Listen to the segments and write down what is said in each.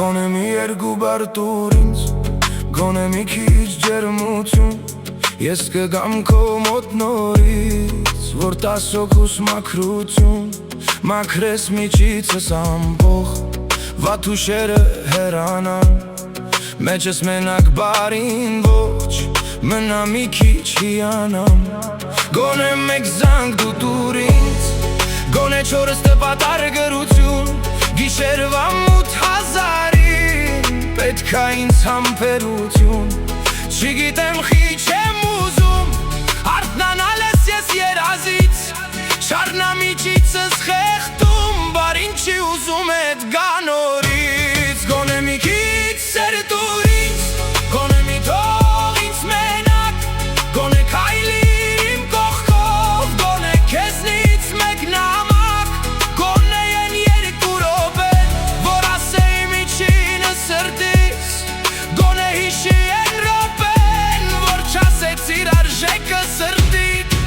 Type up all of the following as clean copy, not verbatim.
Գոնե մի երկու բար տուր ինձ, գոնե մի քիչ ջերմություն, ես կգամ քո մոտ նորից, որ տաս օգուս մաքրություն, մաքրես միջիցս ամբող, վատ ուշերը հեռանան, մեջս մենակ բարին ոչ, մնա մի քիչ հիանամ, գոնե մեկ զանգ դու տուր ինձ, գոնե չորս տպատար գրություն, գիշերվա մութ հազարին, պետքա ինձ համբերություն, չգիտեմ խիչ եմ ուզում, արթնանալ ես ես երազից, շարնամիջիցս խեղդում, բար ինչի ուզում էդ գա նորից, գոնե մի քիչ սեր տուր ինձ, գոնե մի թող ինձ մենակ, գոնե քայլիր իմ կողքով, գոնե քեզնից մեկ նամակ, գոնե են երկու րոպեն, որ ասեի միջինը սրտիս, գոնե հիշի են րոպեն, որ չասեցիր արժեքը սրտիդ,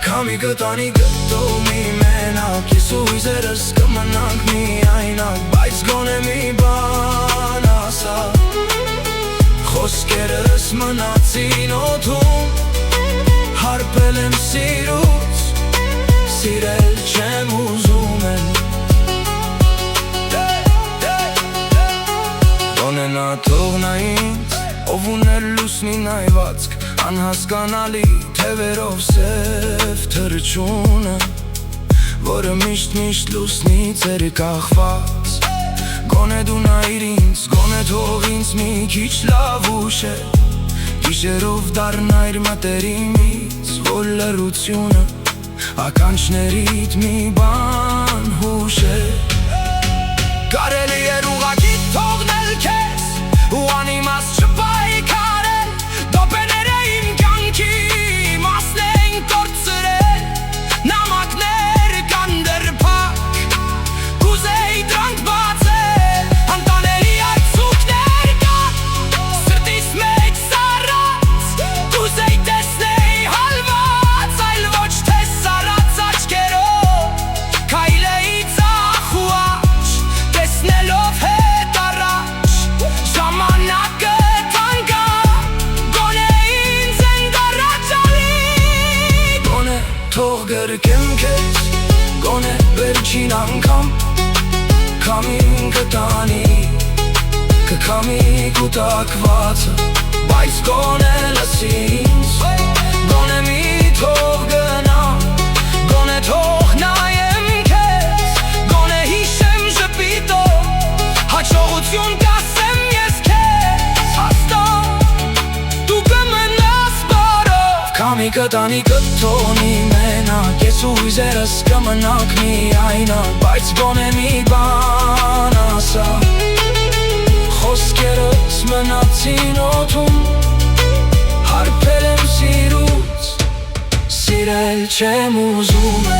քամի կտանի գտոմի մենակ, ես ու իզերս կմնանք միայնակ, բայց գոնե մի բան ասա, խոսքերս մնացին օդում, հարբել եմ սիրուց, սիրել չեմ ուզում եմ, գոնե նա թողնա ինձ, ով ուներ լուսնի նայվածք, անհասկանալի թևերով սև թռչունը, որը միշտ լուսնից էր կախված, գոնե դու նայիր ինձ, գոնե թող ինձ մի քիչ լավ ուշեր, գիշերով դառնայր մտերիմից, որ լռությունը ականջներիդ մի բան հուշեր, կարելի էր ուղղակի թողնել քեզ, ու անիմաստ չպայքարել, դոպեները իմ կյանքի մասն էին կորցրել, նամակներ կան դեռ փակ, կուզեի դրանք բացել, անտանելի այցուկներ կան, սրտիս մեջ սառած, կուզեի տեսնեի հալված, այլ ոչ թե սառած աչքերով, քայլեի ձախ ու աջ, տեսնելով հետ առաջ, ժամանակը թանկա, գոնե ինձ են դառաջալի, գոնե թող գրկեմ քեզ, գոնե վերջին անգամ, քամին կտանի, կքամի կուտակվածը, բայց գոնե լսի ինձ, գոնե մի թող գնամ, գոնե թող նայեմ քեզ, գոնե հիշեմ ժպիտով, հաջողություն կասեմ ես քեզ, հաստատ դու կմնաս բարով, քամի կտանի կթողնի մենակ, ես ու իզերս կմնանք միայնակ, բայց գոնե մի բան ասա, խոսքերս մնացին օդում, հարբել եմ սիրուց, սիրել չեմ ուզում